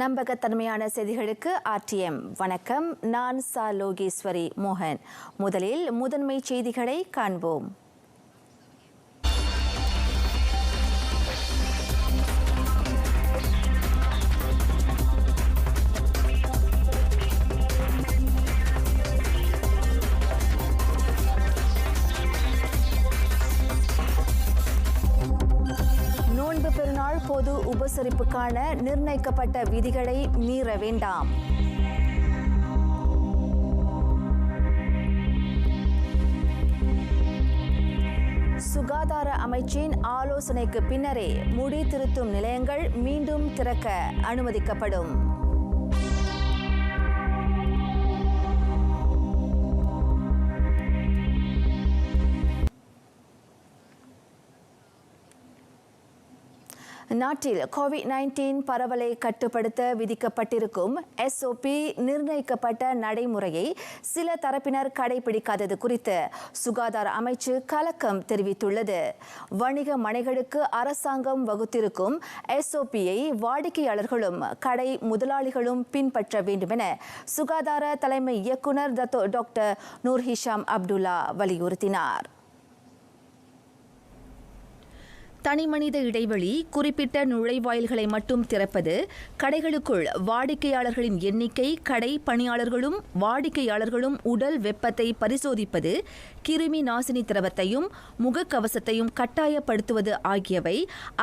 நம்பகத்தன்மையான செய்திகளுக்கு RTM வணக்கம். நான் லோகேஸ்வரி மோகன். முதலில் முதன்மை செய்திகளை காண்போம். நோன்பு பெருநாள் பொது உபசரிப்புக்கான நிர்ணயிக்கப்பட்ட விதிகளை மீற வேண்டாம். சுகாதார அமைச்சின் ஆலோசனைக்கு பின்னரே முடி திருத்தும் நிலையங்கள் மீண்டும் திறக்க அனுமதிக்கப்படும். நாட்டில் COVID-19 பரவலை கட்டுப்படுத்த விதிக்கப்பட்டிருக்கும் SOP நிர்ணயிக்கப்பட்ட நடைமுறையை சில தரப்பினர் கடைபிடிக்காதது குறித்து சுகாதார அமைச்சு கலக்கம் தெரிவித்துள்ளது. வணிக மனைகளுக்கு அரசாங்கம் வகுத்திருக்கும் SOPயை வாடிக்கையாளர்களும் கடை முதலாளிகளும் பின்பற்ற வேண்டும் என சுகாதார தலைமை இயக்குனர் டாக்டர் நூர் ஹிஷாம் அப்துல்லா வலியுறுத்தினார். தனிமனித இடைவெளி, குறிப்பிட்ட நுழைவாயில்களை மட்டும் திறப்பது, கடைகளுக்குள் வாடிக்கையாளர்களின் எண்ணிக்கை, கடை பணியாளர்களும் வாடிக்கையாளர்களும் உடல் வெப்பத்தை பரிசோதிப்பது, கிருமி நாசினி திரவத்தையும் முகக்கவசத்தையும் கட்டாயப்படுத்துவது ஆகியவை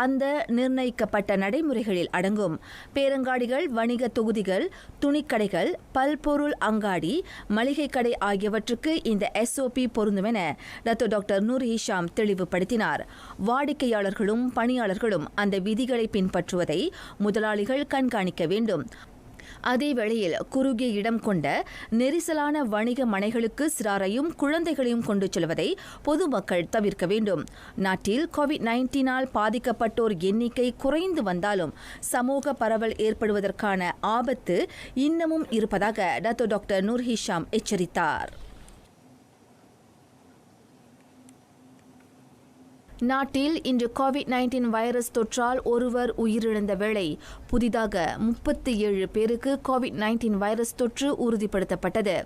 அந்த நிர்ணயிக்கப்பட்ட நடைமுறைகளில் அடங்கும். பேரங்காடிகள், வணிக தொகுதிகள், துணிக்கடைகள், பல்பொருள் அங்காடி, மளிகை கடை ஆகியவற்றுக்கு இந்த SOP பொருந்தும் என டாக்டர் நூர் ஹிஷாம் தெளிவுபடுத்தினார். வாடிக்கையாளர்களும் பணியாளர்களும் அந்த விதிகளை பின்பற்றுவதை முதலாளிகள் கண்காணிக்க வேண்டும். அதேவேளையில் குறுகிய இடம் கொண்ட நெரிசலான வணிக மனைகளுக்கு சிறாரையும் குழந்தைகளையும் கொண்டு செல்வதை பொதுமக்கள் தவிர்க்க வேண்டும். நாட்டில் COVID-19 பாதிக்கப்பட்டோர் எண்ணிக்கை குறைந்து வந்தாலும் சமூக பரவல் ஏற்படுவதற்கான ஆபத்து இன்னமும் இருப்பதாக டாக்டர் நூர் ஹிஷாம் எச்சரித்தார். நாட்டில் இன்று COVID-19 வைரஸ் தொற்றால் ஒருவர் உயிரிழந்த வேளை புதிதாக 37 பேருக்கு COVID-19 வைரஸ் தொற்று உறுதிப்படுத்தப்பட்டது.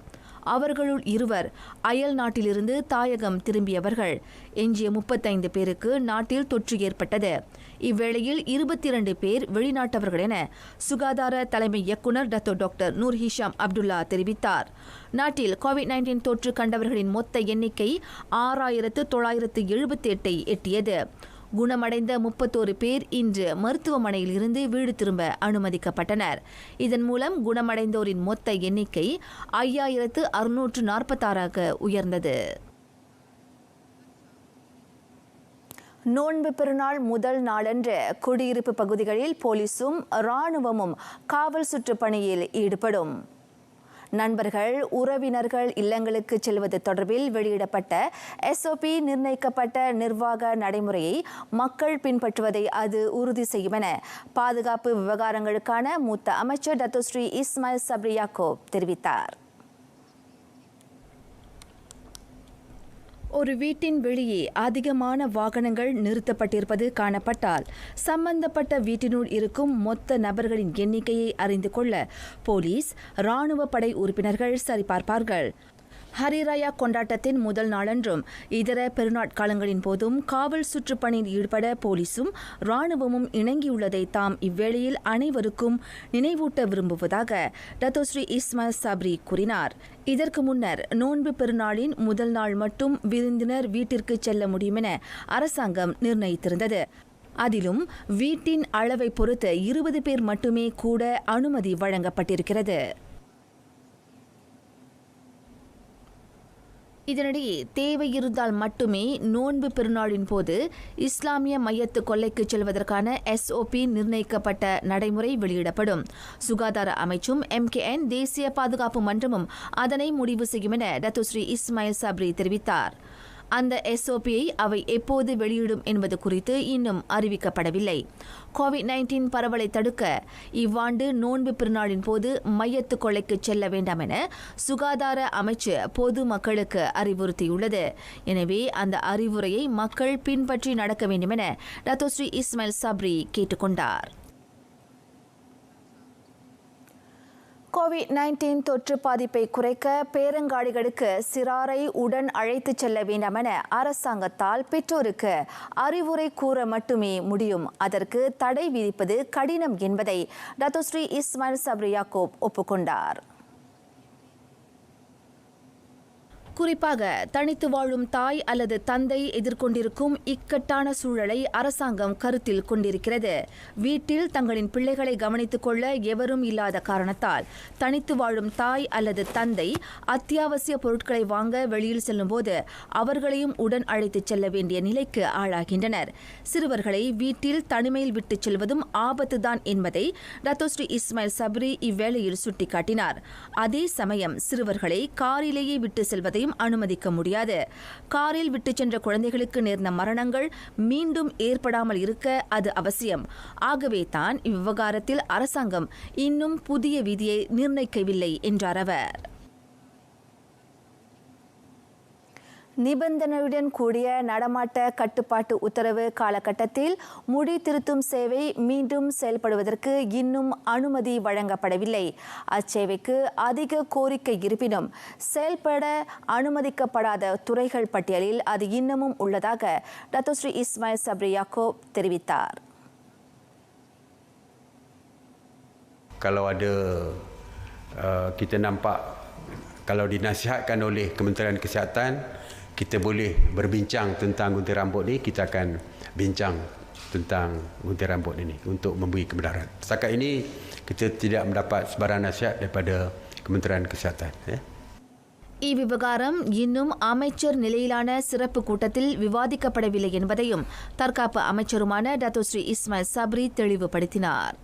அவர்களுள் 2 அயல் நாட்டிலிருந்து தாயகம் திரும்பியவர்கள். எஞ்சிய 35 பேருக்கு நாட்டில் தொற்று ஏற்பட்டது. இவ்வேளையில் 22 பேர் வெளிநாட்டவர்கள் என சுகாதார தலைமை இயக்குனர் டாக்டர் நூர் ஹிஷாம் அப்துல்லா தெரிவித்தார். நாட்டில் COVID-19 தொற்று கண்டவர்களின் மொத்த எண்ணிக்கை 6978 எட்டியது. குணமடைந்த 31 பேர் இன்று மருத்துவமனையில் இருந்து வீடு திரும்ப அனுமதிக்கப்பட்டனர். இதன் மூலம் குணமடைந்தோரின் மொத்த எண்ணிக்கை 5646 உயர்ந்தது. நோன்பு பெருநாள் முதல் நாளன்று குடியிருப்பு பகுதிகளில் போலீசும் இராணுவமும் காவல் சுற்று பணியில் ஈடுபடும். நண்பர்கள், உறவினர்கள் இல்லங்களுக்கு செல்வது தொடர்பில் வெளியிடப்பட்ட SOP நிர்ணயிக்கப்பட்ட நிர்வாக நடைமுறையை மக்கள் பின்பற்றுவதை அது உறுதி செய்யும் என பாதுகாப்பு விவகாரங்களுக்கான மூத்த அமைச்சர் டத்தோஸ்ரீ இஸ்மாயில் சப்ரி யாக்கூப் தெரிவித்தார். ஒரு வீட்டின் வெளியே அதிகமான வாகனங்கள் நிறுத்தப்பட்டிருப்பது காணப்பட்டால் சம்பந்தப்பட்ட வீட்டினுள் இருக்கும் மொத்த நபர்களின் எண்ணிக்கையை அறிந்து கொள்ள போலீஸ், இராணுவ படை உறுப்பினர்கள் சரிபார்ப்பார்கள். ஹரிராயா கொண்டாட்டத்தின் முதல் நாளன்றும் இதர பெருநாட்காலங்களின் போதும் காவல் சுற்றுப்பணியில் ஈடுபட போலீசும் இராணுவமும் இணங்கியுள்ளதை தாம் இவ்வேளையில் அனைவருக்கும் நினைவூட்ட விரும்புவதாக டாக்டர் இஸ்மாயில் சப்ரி கூறினார். இதற்கு முன்னர் நோன்பு பெருநாளின் முதல் நாள் மட்டும் விருந்தினர் வீட்டிற்கு செல்ல முடியும் என அரசாங்கம் நிர்ணயித்திருந்தது. அதிலும் வீட்டின் அளவை பொறுத்து 20 பேர் மட்டுமே கூட அனுமதி வழங்கப்பட்டிருக்கிறது. இதனிடையே தேவை இருந்தால் மட்டுமே நோன்பு பெருநாளின் போது இஸ்லாமிய மையத்து கொள்ளைக்கு செல்வதற்கான SOP நிர்ணயிக்கப்பட்ட நடைமுறை வெளியிடப்படும். சுகாதார அமைச்சும் MKN தேசிய பாதுகாப்பு மன்றமும் அதனை முடிவு செய்யும் என டாக்டர் இஸ்மாயில் சப்ரி தெரிவித்தார். அந்த SOPயை அவை எப்போது வெளியிடும் என்பது குறித்து இன்னும் அறிவிக்கப்படவில்லை. COVID-19 பரவலை தடுக்க இவ்வாண்டு நோன்பு பெருநாளின் போது மையத்து கொள்ளைக்கு செல்ல வேண்டாம் என சுகாதார அமைச்சு பொது மக்களுக்கு அறிவுறுத்தியுள்ளது. எனவே அந்த அறிவுரையை மக்கள் பின்பற்றி நடக்க வேண்டும் என டாக்டர் இஸ்மாயில் சப்ரி கேட்டுக்கொண்டார். கோவிட்-19 தொற்று பாதிப்பை குறைக்க பேரங்காடிகளுக்கு சிறாரை உடன் அழைத்துச் செல்ல வேண்டாம் என அரசாங்கத்தால் பெற்றோருக்கு அறிவுரை கூற மட்டுமே முடியும். அதற்கு தடை விதிப்பது கடினம் என்பதை டத்தோஸ்ரீ இஸ்மாயில் சப்ரி யாக்கூப் ஒப்புக்கொண்டார். குறிப்பாக தனித்து வாழும் தாய் அல்லது தந்தை எதிர்கொண்டிருக்கும் இக்கட்டான சூழலை அரசாங்கம் கருத்தில் கொண்டிருக்கிறது. வீட்டில் தங்களின் பிள்ளைகளை கவனித்துக் கொள்ள எவரும் இல்லாத காரணத்தால் தனித்து வாழும் தாய் அல்லது தந்தை அத்தியாவசிய பொருட்களை வாங்க வெளியில் செல்லும்போது அவர்களையும் உடன் அழைத்துச் செல்ல வேண்டிய நிலைக்கு ஆளாகின்றனர். சிறுவர்களை வீட்டில் தனிமையில் விட்டுச் செல்வதும் ஆபத்துதான் என்பதை டத்தோஸ்ரீ இஸ்மாயில் சப்ரி இவ்வேளையில் சுட்டிக்காட்டினார். அதே சமயம் சிறுவர்களை காரிலேயே விட்டு செல்வதை அனுமதிக்க முடியாது. காரில் விட்டுச் சென்ற குழந்தைகளுக்கு நேர்ந்த மரணங்கள் மீண்டும் ஏற்படாமல் இருக்க அது அவசியம். ஆகவே தான் இவ்விவகாரத்தில் அரசாங்கம் இன்னும் புதிய விதியை நிர்ணயிக்கவில்லை என்றார் அவர். நிபந்தனையுடன் கூடிய நடமாட்ட கட்டுப்பாட்டு உத்தரவு காலகட்டத்தில் முடி திருத்தும் சேவை மீண்டும் செயல்படுவதற்கு இன்னும் அனுமதி வழங்கப்படவில்லை. அச்சேவைக்கு அதிக கோரிக்கை இருப்பினும் செயல்பட அனுமதிக்கப்படாத துறைகள் பட்டியலில் அது இன்னமும் உள்ளதாக டத்தோஸ்ரீ இஸ்மாயில் சப்ரி யாக்கூப் தெரிவித்தார். Kalau ada kita nampak kalau dinasihatkan oleh Kementerian Kesihatan, kita boleh berbincang tentang gunting rambut ni, kita akan bincang tentang gunting rambut ini untuk memberi kebenaran. Setakat ini kita tidak mendapat sebarang nasihat daripada Kementerian Kesihatan. இவ்விவகாரம் இன்னும் அமைச்சர் நிலையிலான சிறப்பு கூட்டத்தில் விவாதிக்கப்படவில்லை என்பதையும் தற்காப்பு அமைச்சருமான Datuk Seri Ismail Sabri தெளிவுபடுத்தினார்.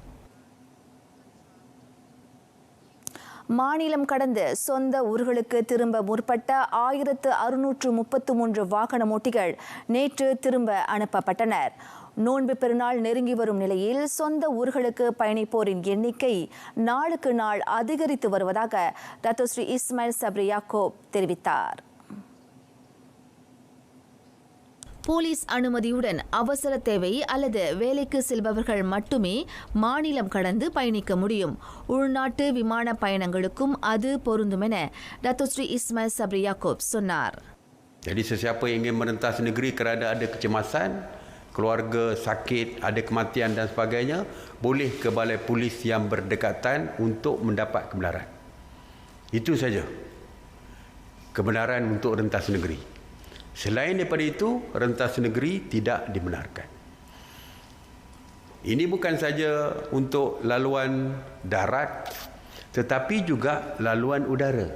மாநிலம் கடந்து சொந்த ஊர்களுக்கு திரும்ப முற்பட்ட 1633 வாகனமோட்டிகள் நேற்று திரும்ப அனுப்பப்பட்டனர். நோன்பு பெருநாள் நெருங்கி வரும் நிலையில் சொந்த ஊர்களுக்கு பயணிப்போரின் எண்ணிக்கை நாளுக்கு நாள் அதிகரித்து வருவதாக டத்தோஸ்ரீ இஸ்மாயில் சப்ரி யாக்கூப் தெரிவித்தார். போலீஸ் அனுமதியுடன் அவசர தேவை அல்லது வேலைக்கு செல்பவர்கள் மட்டுமே மாநிலம் கடந்து பயணிக்க முடியும். உள்நாட்டு விமான பயணங்களுக்கும் அது பொருந்தும் என டத்தோஸ்ரீ இஸ்மாயில் சப்ரி யாக்கூப் சொன்னார். Jadi sesiapa yang ingin merentas negeri kerana ada kecemasan, keluarga sakit, ada kematian dan sebagainya, boleh ke balai polis yang berdekatan untuk mendapat kebenaran. Itu saja. Kebenaran untuk rentas negeri. Selain daripada itu, rentas negeri tidak dibenarkan. Ini bukan saja untuk laluan darat, tetapi juga laluan udara.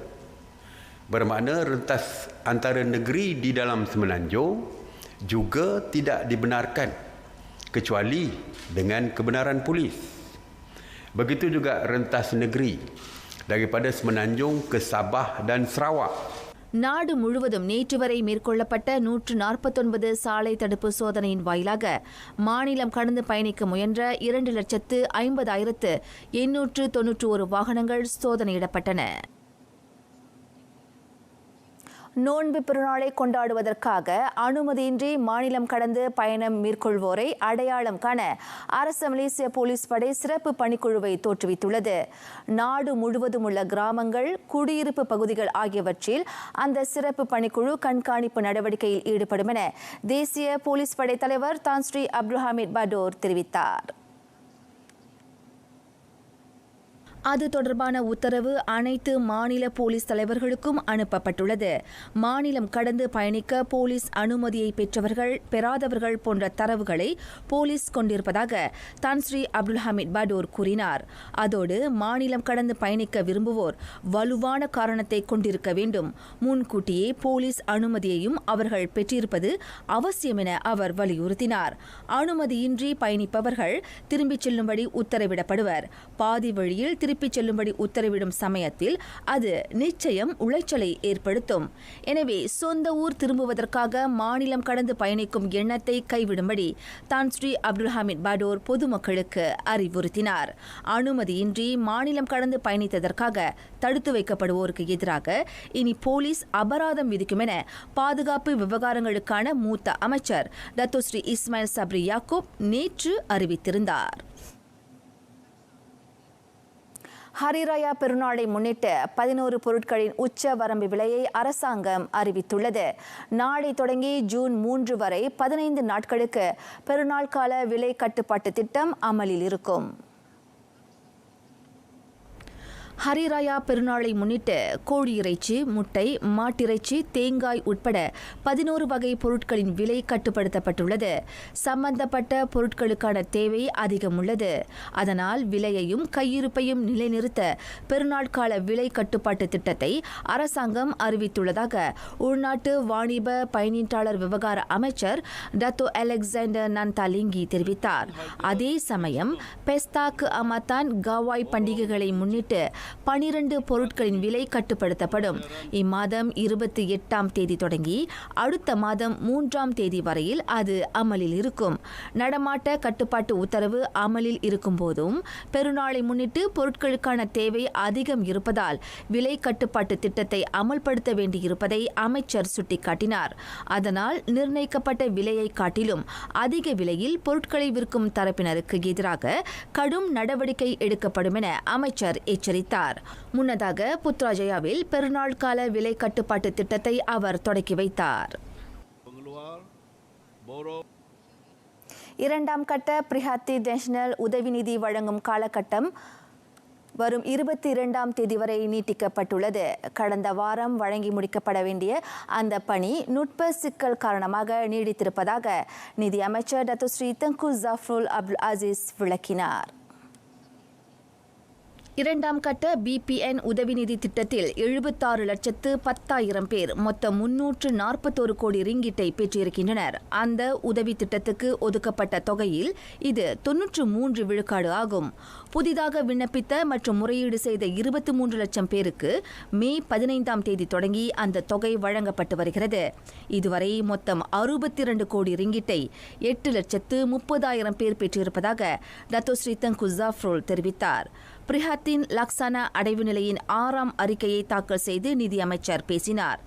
Bermakna rentas antara negeri di dalam Semenanjung juga tidak dibenarkan kecuali dengan kebenaran polis. Begitu juga rentas negeri daripada Semenanjung ke Sabah dan Sarawak. நாடு முழுவதும் நேற்று வரை மேற்கொள்ளப்பட்ட 149 சாலை தடுப்பு சோதனையின் வாயிலாக மாநிலம் கடந்து பயணிக்க முயன்ற 2,50,891 வாகனங்கள் சோதனையிடப்பட்டன. நோன்பு பெருநாளை கொண்டாடுவதற்காக அனுமதியின்றி மாநிலம் கடந்து பயணம் மேற்கொள்வோரை அடையாளம் காண அரசு மலேசிய போலீஸ் படை சிறப்பு பணிக்குழுவை தோற்றுவித்துள்ளது. நாடு முழுவதும் உள்ள கிராமங்கள், குடியிருப்பு பகுதிகள் ஆகியவற்றில் அந்த சிறப்பு பணிக்குழு கண்காணிப்பு நடவடிக்கையில் ஈடுபடும் என தேசிய போலீஸ் படை தலைவர் தான் ஸ்ரீ அப்துல் ஹமீத் படோர் தெரிவித்தார். அது தொடர்பான உத்தரவு அனைத்து மாநில போலீஸ் தலைவர்களுக்கும் அனுப்பப்பட்டுள்ளது. மாநிலம் கடந்து பயணிக்க போலீஸ் அனுமதியை பெற்றவர்கள், பெறாதவர்கள் போன்ற தரவுகளை போலீஸ் கொண்டிருப்பதாக தான் ஸ்ரீ அப்துல் ஹமீத் படோர் கூறினார். அதோடு மாநிலம் கடந்து பயணிக்க விரும்புவோர் வலுவான காரணத்தை கொண்டிருக்க வேண்டும். முன்கூட்டியே போலீஸ் அனுமதியையும் அவர்கள் பெற்றிருப்பது அவசியம் என அவர் வலியுறுத்தினார். அனுமதியின்றி பயணிப்பவர்கள் திரும்பிச் செல்லும்படி உத்தரவிடப்படுவர். பாதி வழியில் திருப்பிச் செல்லும்படி உத்தரவிடும் சமயத்தில் அது நிச்சயம் உளைச்சலை ஏற்படுத்தும். எனவே சொந்த ஊர் திரும்புவதற்காக மாநிலம் கடந்து பயணிக்கும் எண்ணத்தை கைவிடும்படி தான் ஸ்ரீ அப்துல் ஹமீத் படோர் பொதுமக்களுக்கு அறிவுறுத்தினார். அனுமதியின்றி மாநிலம் கடந்து பயணித்ததற்காக தடுத்து வைக்கப்படுவோருக்கு எதிராக இனி போலீஸ் அபராதம் விதிக்கும் என பாதுகாப்பு விவகாரங்களுக்கான மூத்த அமைச்சர் டத்தோஸ்ரீ இஸ்மாயில் சப்ரி யாக்கூப் நேற்று அறிவித்திருந்தார். ஹரிராயா பெருநாளை முன்னிட்டு 11 பொருட்களின் உச்ச வரம்பு விலையை அரசாங்கம் அறிவித்துள்ளது. நாளை தொடங்கி ஜூன் 3 வரை 15 நாட்களுக்கு பெருநாள் கால விலை கட்டுப்பாட்டு திட்டம் அமலில் இருக்கும். ஹரிராயா பெருநாளை முன்னிட்டு கோழி இறைச்சி, முட்டை, மாட்டிறைச்சி, தேங்காய் உட்பட 11 வகை பொருட்களின் விலை கட்டுப்படுத்தப்பட்டுள்ளது. சம்பந்தப்பட்ட பொருட்களுக்கான தேவை அதிகம் உள்ளது. அதனால் விலையையும் கையிருப்பையும் நிலைநிறுத்த பெருநாள் கால விலை கட்டுப்பாட்டு திட்டத்தை அரசாங்கம் அறிவித்துள்ளதாக உள்நாட்டு வாணிப பயணீட்டாளர் விவகார அமைச்சர் டத்தோ அலெக்சாண்டர் நந்தாலிங்கி தெரிவித்தார். அதே சமயம் பெஸ்தாக் அமதான் காவாய் பண்டிகைகளை முன்னிட்டு 12 பொருட்களின் விலை கட்டுப்படுத்தப்படும். இம்மாதம் 28ஆம் தேதி தொடங்கி அடுத்த மாதம் 3ஆம் தேதி வரையில் அது அமலில் இருக்கும். நடமாட்ட கட்டுப்பாட்டு உத்தரவு அமலில் இருக்கும் போதும் பெருநாளை முன்னிட்டு பொருட்களுக்கான தேவை அதிகம் இருப்பதால் விலை கட்டுப்பாட்டு திட்டத்தை அமல்படுத்த வேண்டியிருப்பதை அமைச்சர் சுட்டிக்காட்டினார். அதனால் நிர்ணயிக்கப்பட்ட விலையை காட்டிலும் அதிக விலையில் பொருட்களை விற்கும் தரப்பினருக்கு எதிராக கடும் நடவடிக்கை எடுக்கப்படும் என அமைச்சர் எச்சரித்தார். முன்னதாக புத்ராஜயாவில் பெருநாள் கால விலை கட்டுப்பாட்டு திட்டத்தை அவர் தொடக்கி வைத்தார். 2ஆம் கட்ட பிரிஹாத்தி நேஷனல் உதவி நிதி வழங்கும் காலகட்டம் வரும் 22ஆம் தேதி வரை நீட்டிக்கப்பட்டுள்ளது. கடந்த வாரம் வழங்கி முடிக்கப்பட வேண்டிய அந்த பணி நுட்ப சிக்கல் காரணமாக நீடித்திருப்பதாக நிதி அமைச்சர் டத்தோ ஸ்ரீ தங்கு ஜஃப்ருல் அப்துல் அசீஸ் விளக்கினார். 2ஆம் கட்ட பிபிஎன் உதவி நிதி திட்டத்தில் 76,10,000 பேர் மொத்தம் 341 கோடி ரிங்கிட்டை பெற்றிருக்கின்றனர். அந்த உதவி திட்டத்துக்கு ஒதுக்கப்பட்ட தொகையில் இது 93 விழுக்காடு ஆகும். புதிதாக விண்ணப்பித்த மற்றும் முறையீடு செய்த 23 லட்சம் பேருக்கு மே 15ஆம் தேதி தொடங்கி அந்த தொகை வழங்கப்பட்டு வருகிறது. இதுவரை மொத்தம் 62 கோடி ரிங்கிட்டை 8,30,000 பேர் பெற்றிருப்பதாக டத்தோ ஸ்ரீ தங்கு ஜஃப்ருல் தெரிவித்தார். பிரிஹாத்தின் லக்சானா அடைவு நிலையின் 6ஆம் அறிக்கையை தாக்கல் செய்து நிதி அமைச்சர் பேசினார்.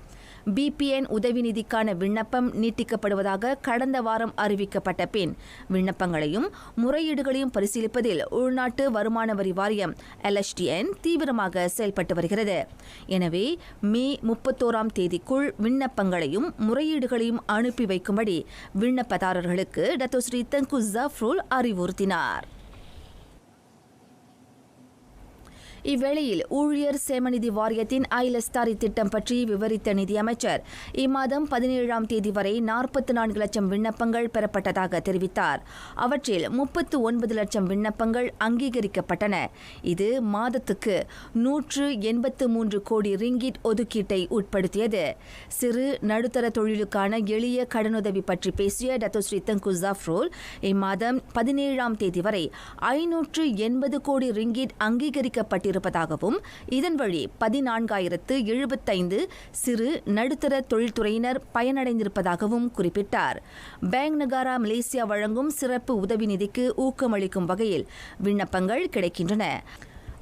பிபிஎன் உதவி நிதிக்கான விண்ணப்பம் நீட்டிக்கப்படுவதாக கடந்த வாரம் அறிவிக்கப்பட்ட பின் விண்ணப்பங்களையும் முறையீடுகளையும் பரிசீலிப்பதில் உள்நாட்டு வருமான வரி வாரியம் LHDN தீவிரமாக செயல்பட்டு வருகிறது. எனவே மே 31ஆம் தேதிக்குள் விண்ணப்பங்களையும் முறையீடுகளையும் அனுப்பி வைக்கும்படி விண்ணப்பதாரர்களுக்கு டத்தோ ஸ்ரீ தங்கு ஜஃப்ருல் அறிவுறுத்தினார். இவ்வேளையில் ஊழியர் சேமநிதி வாரியத்தின் ஐலஸ்தாரி திட்டம் பற்றி விவரித்த நிதியமைச்சர் இம்மாதம் 17ஆம் தேதி வரை 44 லட்சம் விண்ணப்பங்கள் பெறப்பட்டதாக தெரிவித்தார். அவற்றில் 39 லட்சம் விண்ணப்பங்கள் அங்கீகரிக்கப்பட்டன. இது மாதத்துக்கு 183 கோடி ரிங்கிட் ஒதுக்கீட்டை உட்படுத்தியது. சிறு நடுத்தர தொழிலுக்கான எளிய கடனுதவி பற்றி பேசிய டத்தோ ஸ்ரீ தங்கு ஜஃப்ருல் இம்மாதம் 17ஆம் தேதி வரை 580 கோடி ரிங்கிட் அங்கீகரிக்கப்பட்டிருப்பதாகவும் இதன் வழி 14,075 சிறு நடுத்தர தொழில்துறையினர் பயனடைந்திருப்பதாகவும் குறிப்பிட்டார். பேங்க் நகாரா மலேசியா வழங்கும் சிறப்பு உதவி நிதிக்கு ஊக்கமளிக்கும் வகையில் விண்ணப்பங்கள் கிடைக்கின்றன.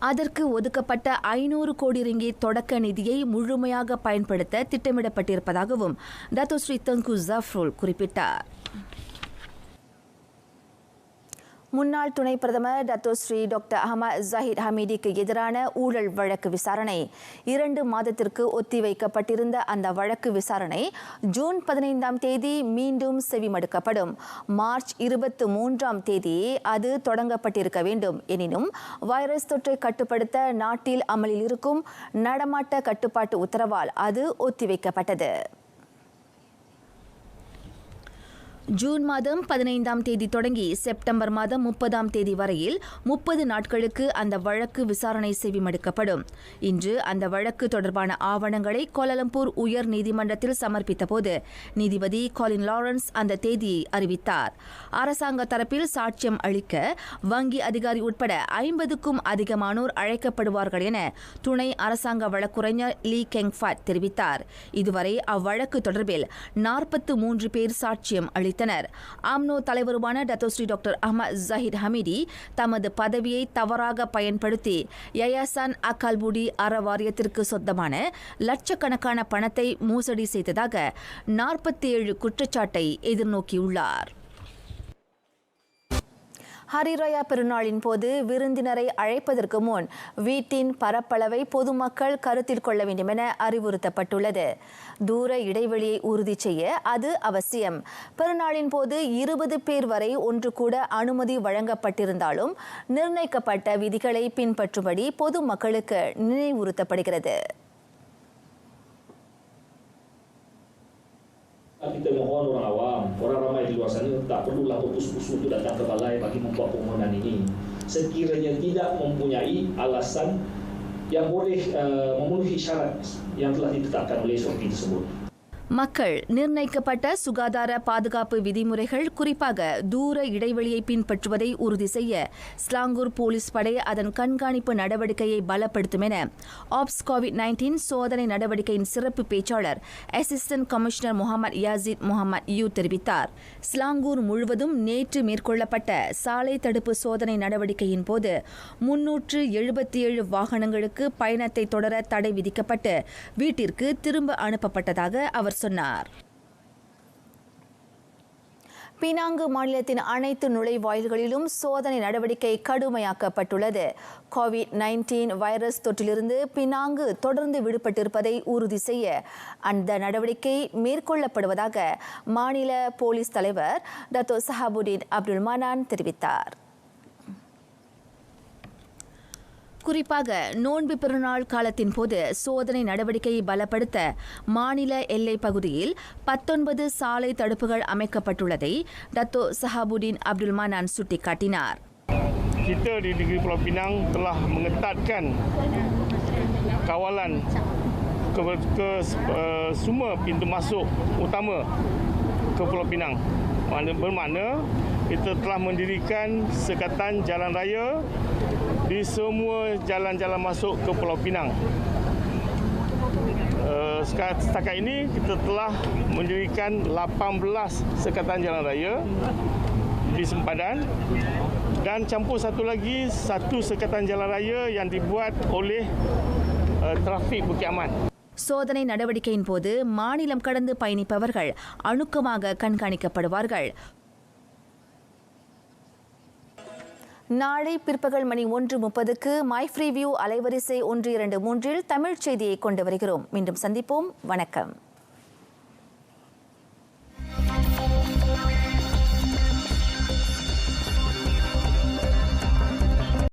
அதற்கு ஒதுக்கப்பட்ட 500 கோடி ரிங்கிட் தொடக்க நிதியை முழுமையாக பயன்படுத்த திட்டமிடப்பட்டிருப்பதாகவும் டத்தோ ஸ்ரீ தங்கு ஜஃப்ருல் குறிப்பிட்டார். முன்னாள் துணை பிரதமர் Dato Sri doctor Ahmad Zahid ஹமீடிக்கு எதிரான ஊழல் வழக்கு விசாரணை 2 மாதத்திற்கு ஒத்திவைக்கப்பட்டிருந்த அந்த வழக்கு விசாரணை ஜூன் 15ஆம் தேதி மீண்டும் செவிமடுக்கப்படும். மார்ச் 23ஆம் தேதியே அது தொடங்கப்பட்டிருக்க வேண்டும். எனினும் வைரஸ் தொற்றை கட்டுப்படுத்த நாட்டில் அமலில் இருக்கும் நடமாட்ட கட்டுப்பாட்டு உத்தரவால் அது ஒத்திவைக்கப்பட்டது. ஜூன் மாதம் 15ஆம் தேதி தொடங்கி செப்டம்பர் மாதம் 30ஆம் தேதி வரையில் 30 நாட்களுக்கு அந்த வழக்கு விசாரணை செவிமடுக்கப்படும். இன்று அந்த வழக்கு தொடர்பான ஆவணங்களை கோலாலம்பூர் உயர் நீதிமன்றத்தில் சமர்ப்பித்த போது நீதிபதி காலின் லாரன்ஸ் அந்த தேதியை அறிவித்தார். அரசாங்க தரப்பில் சாட்சியம் அளிக்க வங்கி அதிகாரி உட்பட 50க்கும் அதிகமானோர் அழைக்கப்படுவார்கள் என துணை அரசாங்க வழக்குரைஞர் லீ கெங்ஃபாட் தெரிவித்தார். இதுவரை அவ்வழக்கு தொடர்பில் 43 பேர் சாட்சியம் அளித்தனர். ஆம்னோ தலைவருமான Dato Sri doctor Ahmad Zahid Hamidi தமது பதவியை தவறாக பயன்படுத்தி யயாசான் அக்கால்புடி அறவாரியத்திற்கு சொந்தமான லட்சக்கணக்கான பணத்தை மோசடி செய்ததாக 47 குற்றச்சாட்டை எதிர்நோக்கியுள்ளார். ஹரிராயா பெருநாளின் போது விருந்தினரை அழைப்பதற்கு முன் வீட்டின் பரப்பளவை பொதுமக்கள் கருத்தில் கொள்ள வேண்டும் என அறிவுறுத்தப்பட்டுள்ளது. தூர இடைவெளியை உறுதி செய்ய அது அவசியம். பெருநாளின் போது 20 பேர் வரை ஒன்று கூட அனுமதி வழங்கப்பட்டிருந்தாலும் நிர்ணயிக்கப்பட்ட விதிகளை பின்பற்றும்படி பொதுமக்களுக்கு நினைவுறுத்தப்படுகிறது. Kita mohon orang awam, orang ramai di luar sana tak perlulah usus-usus itu datang ke balai bagi membuat permohonan ini. Sekiranya tidak mempunyai alasan yang boleh memenuhi syarat yang telah ditetapkan oleh SOP tersebut. மக்கள் நிர்ணயிக்கப்பட்ட சுகாதார பாதுகாப்பு விதிமுறைகள், குறிப்பாக தூர இடைவெளியை பின்பற்றுவதை உறுதி செய்ய ஸ்லாங்கூர் போலீஸ் படை அதன் கண்காணிப்பு நடவடிக்கையை பலப்படுத்தும் என ஆப்ஸ் COVID-19 சோதனை நடவடிக்கையின் சிறப்பு பேச்சாளர் assistant commissioner Mohamed Yasid Mohamed Yu தெரிவித்தார். ஸ்லாங்கூர் முழுவதும் நேற்று மேற்கொள்ளப்பட்ட சாலை தடுப்பு சோதனை நடவடிக்கையின் போது 377 வாகனங்களுக்கு பயணத்தை தொடர தடை விதிக்கப்பட்டு வீட்டிற்கு திரும்ப அனுப்பப்பட்டதாக அவர் சொன்னார். பினாங்கு மாநிலத்தின் அனைத்து நுழைவாயில்களிலும் சோதனை நடவடிக்கை கடுமையாக்கப்பட்டுள்ளது. COVID-19 வைரஸ் தொற்றிலிருந்து பினாங்கு தொடர்ந்து விடுபட்டிருப்பதை உறுதி செய்ய அந்த நடவடிக்கை மேற்கொள்ளப்படுவதாக மாநில போலீஸ் தலைவர் டத்தோ சஹாபுதீன் அப்துல் மனான் தெரிவித்தார். குறிப்பாக நோன்பு பெருநாள் காலத்தின் போது சோதனை நடவடிக்கையை பலப்படுத்த மாநில எல்லை பகுதியில் 19 சாலை தடுப்புகள் அமைக்கப்பட்டுள்ளதை டத்தோ சஹாபுதீன் அப்துல் மனான் சுட்டிக்காட்டினார். Kita di negeri Pulau Pinang telah mengetatkan kawalan ke semua pintu masuk utama ke Pulau Pinang. Bermakna kita telah mendirikan sekatan jalan raya di semua jalan-jalan masuk ke Pulau Pinang. Setakat ini kita telah mendirikan 18 sekatan jalan raya di sempadan dan campur satu sekatan jalan raya yang dibuat oleh trafik Bukit Aman. சோதனை நடவடிக்கையின் போது மாநிலம் கடந்து பயணிப்பவர்கள் அணுக்கமாக கண்காணிக்கப்படுவார்கள். நாளை பிற்பகல் மணி 1:30க்கு my free view அலைவரிசை 123 தமிழ் செய்தியை கொண்டு வருகிறோம். மீண்டும் சந்திப்போம். வணக்கம்.